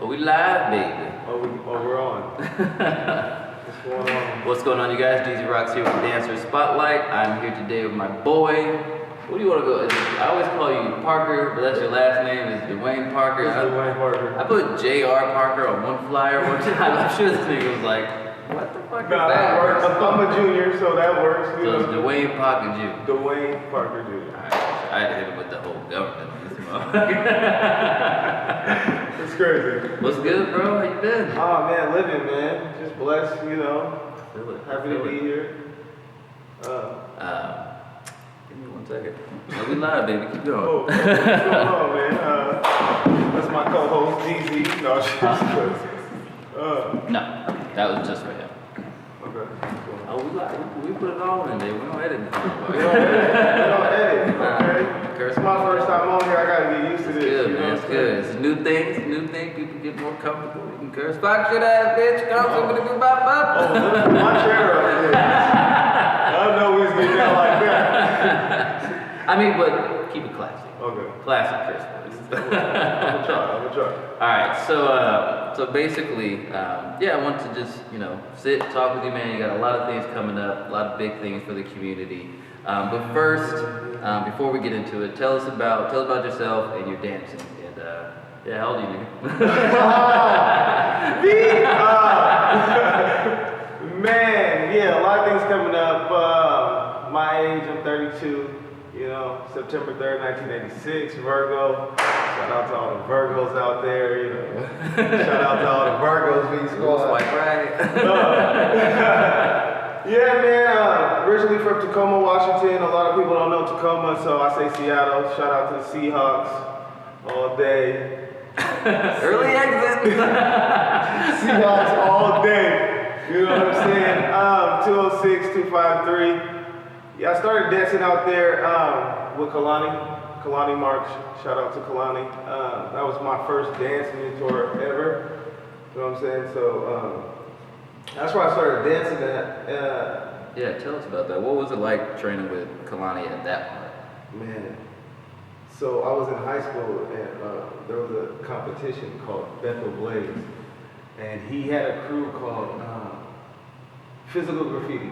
We live, baby. We're on. What's going on? What's going on, you guys? DZ Rock's here with Dancer Spotlight. I'm here today with my boy. What do you want to go? I always call you Parker, but that's your last name is Dewayne Parker. Dewayne Parker. I put J.R. Parker on one flyer one time. I'm sure this nigga was like, what the fuck is that? That works. I'm a junior, so that works. So it's Dewayne Parker Jr. Dewayne Parker Jr. Alright, I had to hit him with the whole government on this motherfucker. It's crazy. What's good, bro? How you been? Oh man, living, man. Just blessed, you know. Feel it. Happy to be here. Give me 1 second. No, we live, baby. Keep going. What's going on, man? That's my co-host, DZ. No, that was just for him. Okay. Oh, we live. We put it all in there. We don't edit it. We don't edit. Okay. It's my first time on here. I gotta get used to this. Good, man. It's good. It's a new thing. People get more comfortable. You can curse. Fuck shit ass bitch. Come somebody do bop bop. Oh, look, my chair up there. I know we was getting down like that. I mean, but keep it classy. Okay. Classic Chris. I'm gonna try. All right, so basically, I want to just sit, talk with you, man. You got a lot of things coming up, a lot of big things for the community. But first, before we get into it, tell us about yourself and your dancing. And how old are you, nigga? Man, yeah, a lot of things coming up. My age, I'm 32. September 3rd, 1986, Virgo. Shout out to all the Virgos out there, Shout out to all the Virgos, V Squad. Swipe right. Yeah, man, originally from Tacoma, Washington. A lot of people don't know Tacoma, so I say Seattle. Shout out to the Seahawks all day. Early exit. Seahawks all day. You know what I'm saying? 206, 253. Yeah, I started dancing out there with Kalani Marks. Shout out to Kalani. That was my first dance mentor ever. You know what I'm saying? So that's where I started dancing at. Yeah, tell us about that. What was it like training with Kalani at that point? Man, so I was in high school and there was a competition called Bethel Blaze. And he had a crew called Physical Graffiti.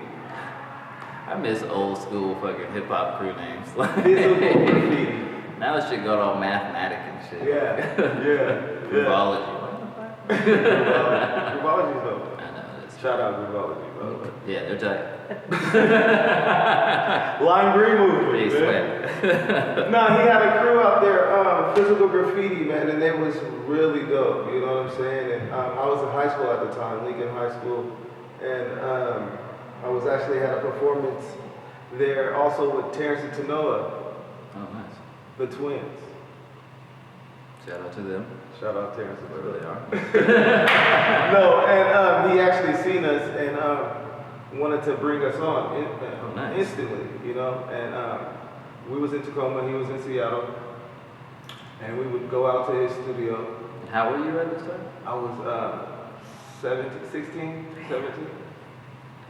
I miss old school fucking hip hop crew names. Physical Graffiti. Now this shit got all mathematic and shit. Yeah. Gruvology. Gruvology's dope. I know this. Shout out Gruvology, bro. Yeah, they're tight. Lime green movement. They sweat. No, he had a crew out there, Physical Graffiti, man, and it was really dope. You know what I'm saying? And I was in high school at the time, Lincoln High School, and I was actually had a performance there also with Terrence and Tanoa. Oh, nice. The twins. Shout out to them. Shout out Terrence and Tanoa. They are. No, and he actually seen us and wanted to bring us on nice. instantly, and we was in Tacoma, he was in Seattle, and we would go out to his studio. How old were you at this time? I was 16, 17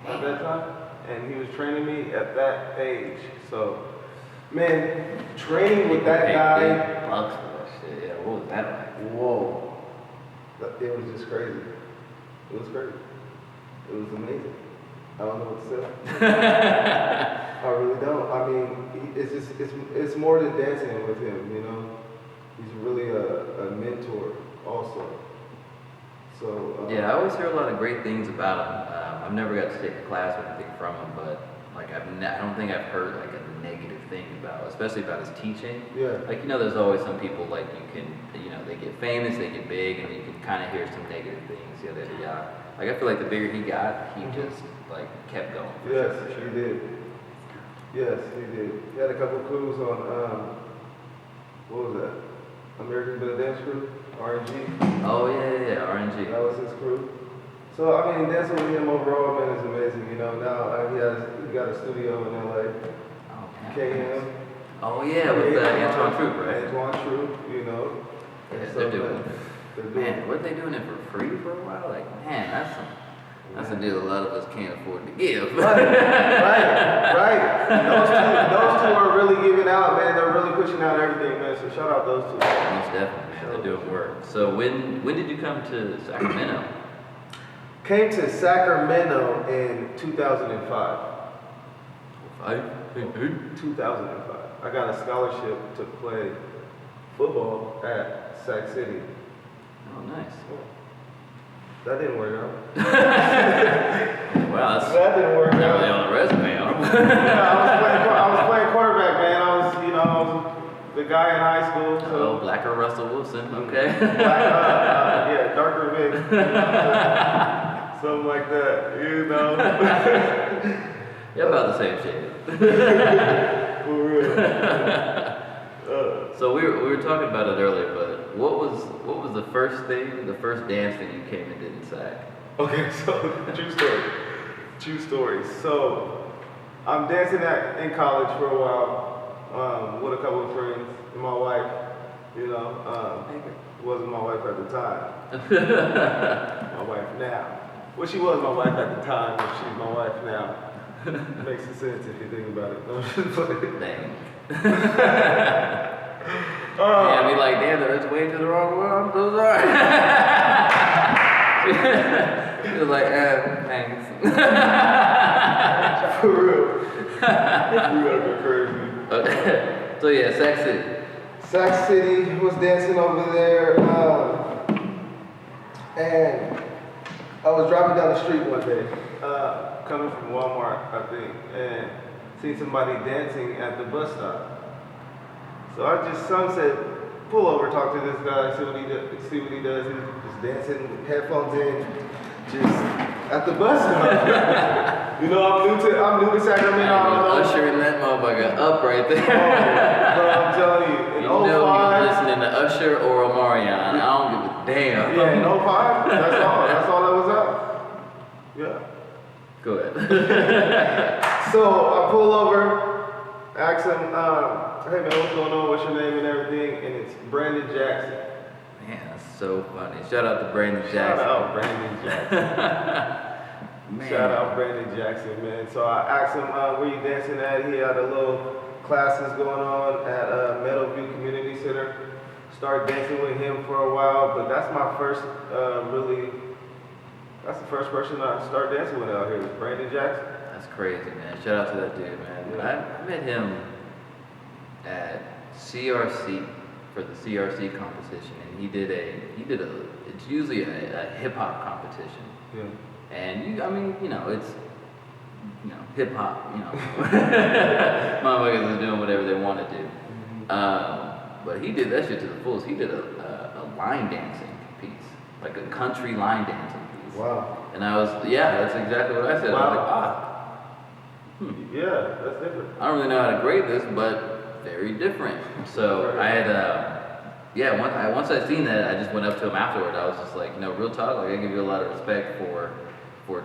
at that time, and he was training me at that age. So, man, training with that guy. Bucks for that shit. Yeah, what was that like? Whoa. It was just crazy. It was crazy. It was amazing. I don't know what to say. I really don't. I mean, it's more than dancing with him, He's really a mentor also. So yeah, I always hear a lot of great things about him. I've never got to take a class or anything from him, but like I don't think I've heard like a negative thing about, especially about his teaching. Yeah. Like there's always some people like you can, they get famous, they get big, and you can kind of hear some negative things. Yeah. Like I feel like the bigger he got, he just like kept going. Yes, he did. Yes, he did. He had a couple crews on what was that? American Band Dance Crew, RNG. Oh yeah, RNG. That was his crew. So I mean, dancing with him overall, man, is amazing. Now he got a studio in LA. Oh man. KM. Oh yeah, with Antoine Troop, right? Antoine Troop, Yeah, so, they're doing it. Man, weren't they doing it for free for a while? Like, man, That's a deal a lot of us can't afford to give. Right. Those two are really giving out, man. They're really pushing out everything, man. So shout out those two. Most definitely, man. They're doing work. So when did you come to Sacramento? Came to Sacramento in 2005. 2005. I got a scholarship to play football at Sac City. Oh, nice. That didn't work out. Wow, that's That didn't work not out. really on the resume, huh? Yeah, I was playing quarterback, man. I was the guy in high school. So Oh, blacker Russell Wilson, okay. yeah, darker Vic. Something like that, Yeah, about the same shade. For real. So we were talking about it earlier, but what was the first dance that you came and did in Sac? Okay, so true story. So I'm dancing in college for a while with a couple of friends and my wife. Wasn't my wife at the time. My wife now. Well, she was my wife at the time, but she's my wife now. Makes sense if you think about it. Dang. Yeah, I mean, like, damn, that's way to the wrong one. I'm so sorry. She was like, thanks. For real. You gotta go crazy. Okay. So yeah, Sac City. Sac City, was dancing over there, and I was driving down the street one day, coming from Walmart, I think, and seen somebody dancing at the bus stop. So some said, pull over, talk to this guy, see what he does. He's just dancing, with headphones in, just at the bus stop. I'm new to Sacramento. Ushering that motherfucker up right there. Bro, I'm telling you, in You know 05, you're listening to Usher or Omarion. I don't give a damn. yeah, in 05, that's all that was out. Yeah. Go ahead. So I pull over, ask him, hey man, what's going on? What's your name and everything? And it's Brandon Jackson. Man, that's so funny. Shout out to Brandon Jackson. Shout out Brandon Jackson. Man. Shout out Brandon Jackson, man. So I asked him, where you dancing at? He had a little classes going on at Meadowview Community Center. Started dancing with him for a while, but that's my first that's the first person I started dancing with out here was Brandon Jackson. That's crazy, man. Shout out to that dude, man. Yeah. I met him at CRC for the CRC competition, and he did it's usually a hip hop competition. Yeah. And it's hip hop, motherfuckers are doing whatever they want to do. But he did that shit to the fullest. He did a line dancing piece, like a country line dancing piece. Wow. And that's exactly what I said. Wow. I was like, Yeah, that's different. I don't really know how to grade this, but very different. So I had, once I seen that, I just went up to him afterward. I was just like, real talk, like I give you a lot of respect for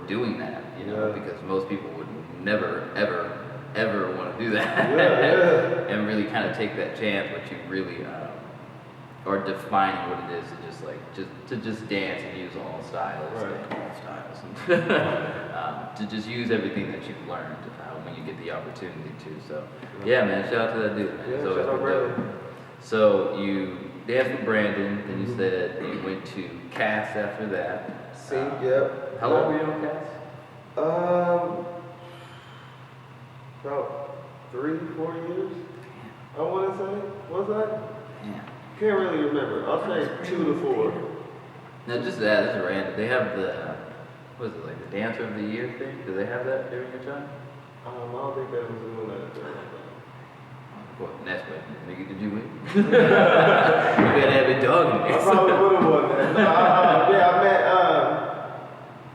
doing that, because most people would never, ever want to do that. And really kind of take that chance, but you really are defining what it is to just dance and use all styles, to just use everything that you've learned when you get the opportunity to. So yeah, man, shout out to that dude. Man. Yeah, It's always shout out been dope. Brandon. So you danced with Brandon, then you said you went to Cass after that. Yep. How long were you on Cass? About 3-4 years. I want to say. Was that? Yeah. Can't really remember. I'll say 2 to 4. No, just that. That's random. They have the the Dancer of the Year thing? Do they have that during your time? I don't think that was doing that. Well, next question. Nigga, did you win? You better have a dog in I this. probably would have won that.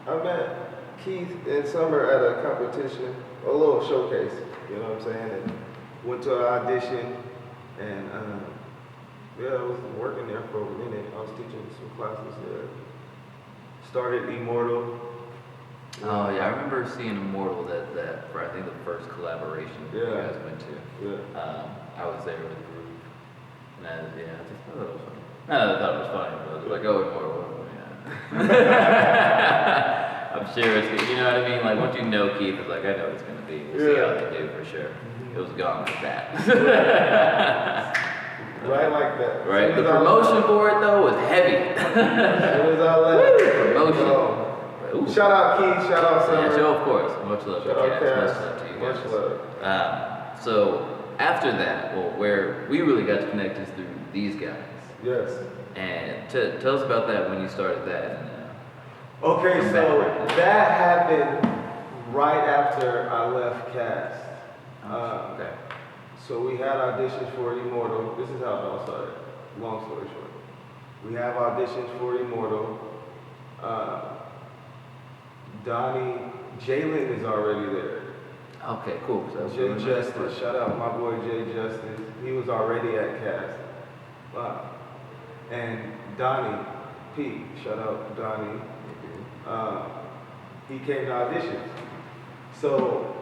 I met Keith and Summer at a competition, a little showcase. You know what I'm saying? And went to an audition, and I was working there for a minute. I was teaching some classes there. Started Immortal. Oh yeah, I remember seeing Immortal that for I think the first collaboration you guys went to. Yeah. I was there with the group, and I just thought it was funny. I thought it was funny, but I was like, oh, Immortal, yeah. I I'm sure it's good. You know what I mean? Like once you know Keith, it's like I know it's gonna be. We'll see how they do for sure. It was gone like that. Right like that. Right. The promotion for it though was heavy. As soon as I left. Promotion. Ooh. Shout out Keith, shout out Summer. Yeah, of course. Much love to Shout out Cass. Cass. Much love to you guys. Much love. So after that, well, where we really got to connect is through these guys. Yes. And tell us about that when you started that. And, Okay, come so back. that happened right after I left Cast. Okay. So we had auditions for Immortal. This is how it all started. Long story short. We have auditions for Immortal. Donnie, Jalen is already there. Okay, cool. So Jay Justice, shout out my boy Jay Justice. He was already at Cast. Wow. And Donnie P, shout out Donnie. He came to auditions. So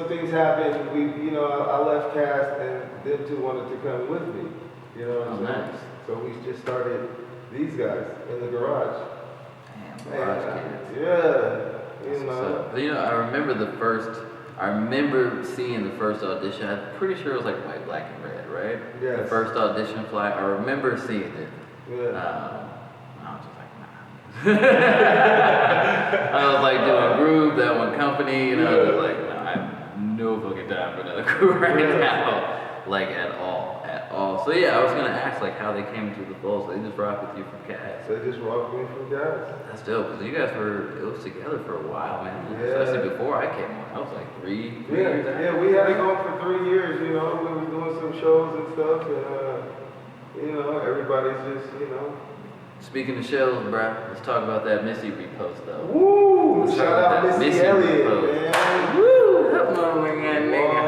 things happened. I left Cast, and them two wanted to come with me. You know what I'm saying? Nice. So we just started these guys in the garage. Damn, garage kids. Yeah, you know. So, I remember seeing the first audition. I'm pretty sure it was like white, black, and red, right? Yes. The first audition flight. I remember seeing it. Yeah. I was just like, nah. I was like doing Groove, that one company, and I was just like, nah, I have no fucking time for another crew right now. Like at all. So yeah, I was gonna ask like how they came into the fold. So they just rock with you from Cass. They just rocked me from Cast. That's dope, because you guys it was together for a while, man. Yeah. Especially before I came on. I was like three years out. Yeah, we had it going for 3 years, you know. We were doing some shows and stuff, and, everybody's just, Speaking of shows, bruh, let's talk about that Missy repost though. Woo! Let's Shout talk about out that Missy Elliott, repost. man. Woo! That motherfucking nigga.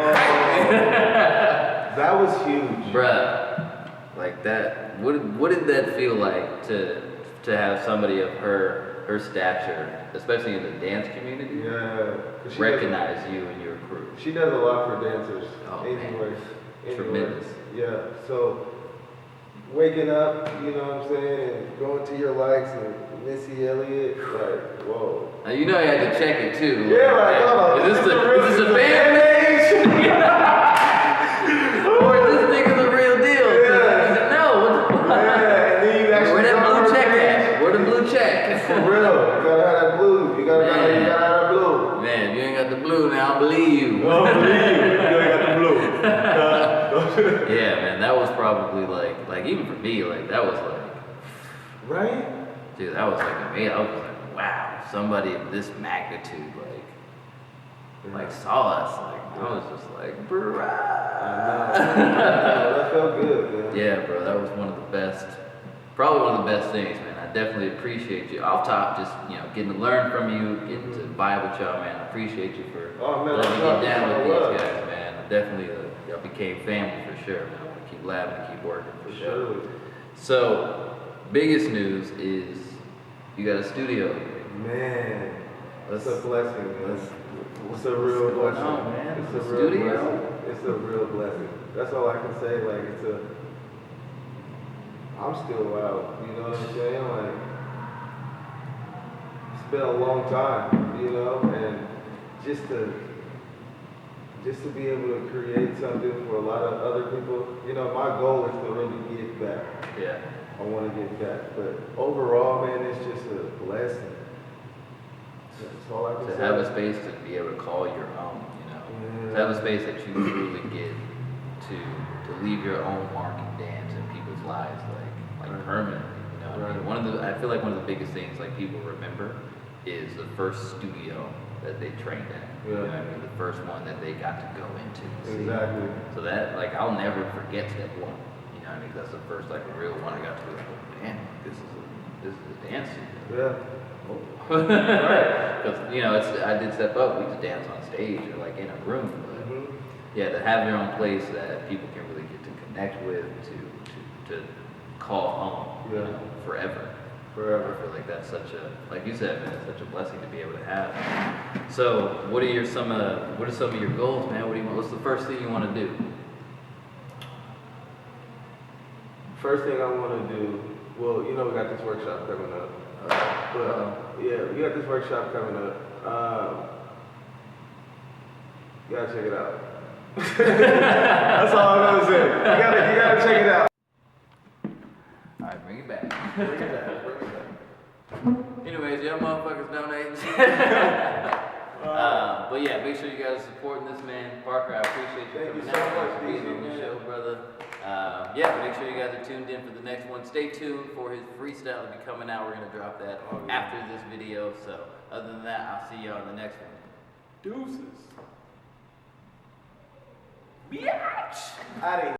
That was huge. Bruh, like that, what did that feel like to have somebody of her stature, especially in the dance community, Yeah. recognize you and your crew? She does a lot for dancers. Oh, anyway. Tremendous. Yeah. So waking up, you know what I'm saying, and going to your likes and Missy Elliott, like, whoa. Now, you know you had to check it too. Yeah, like, hold on. Is this a fan page? Or is this nigga the real deal? Yeah. No, what the fuck? Yeah, and then you actually Where that go blue on check her at? page. Where the blue check? For real. You gotta have that blue. You gotta Man. have that blue. Man, if you ain't got the blue, now I don't believe you. I don't believe you. You ain't got the blue. Yeah, man, that was probably like even for me, like that was like, Right? dude, that was like amazing. I was just like, wow, somebody of this magnitude, like saw us. Like I was just like, bruh. That felt good, man. Yeah, bro, that was one of the best, probably one of the best things, man. I definitely appreciate you. Off top, just getting to learn from you, getting to vibe with y'all, man. I appreciate you for letting me get down with these guys, man. Definitely, y'all became family for sure, man. I want to keep laughing and keep working for sure. So, biggest news is you got a studio. Man, that's a blessing, man. It's a What's real going blessing. on, man? It's a The real studio? blessing. It's a real blessing. That's all I can say. Like I'm still out. You know what I'm saying? Like it's been a long time, and just to be able to create something for a lot of other people. My goal is to really give back. Yeah. I want to give back, but overall, man, it's just a blessing. That's all I can To say. have a space to be able to call your own, To have a space that you truly get to leave your own mark and dance in people's lives, like permanently. I feel like one of the biggest things like people remember is the first studio that they trained at. Yeah. The first one that they got to go into. See? Exactly. So that I'll never forget that one. That's the first real one I got to be like, oh, damn, this is a dance studio. Yeah. Because I did step up. We used to dance on stage or in a room. But yeah, to have your own place that people can really get to connect with, to call home, forever. I feel like that's such a, like you said, man, it's such a blessing to be able to have. So, what are some of your goals, man? What do you want? What's the first thing you want to do? First thing I want to do Well, you know we got this workshop coming up. Yeah, we got this workshop coming up. You gotta check it out. That's all I'm gonna say. You gotta check it out. All right, bring it back. Bring it back. Anyways, y'all motherfuckers donate. But yeah, make sure you guys are supporting this man. Parker, I appreciate you Thank you coming so out much, and being DC, on the man. show, brother. Yeah, make sure you guys are tuned in for the next one. Stay tuned for his freestyle to be coming out. We're gonna drop that after this video. So other than that, I'll see y'all in the next one. Deuces. Biatch! Out of here.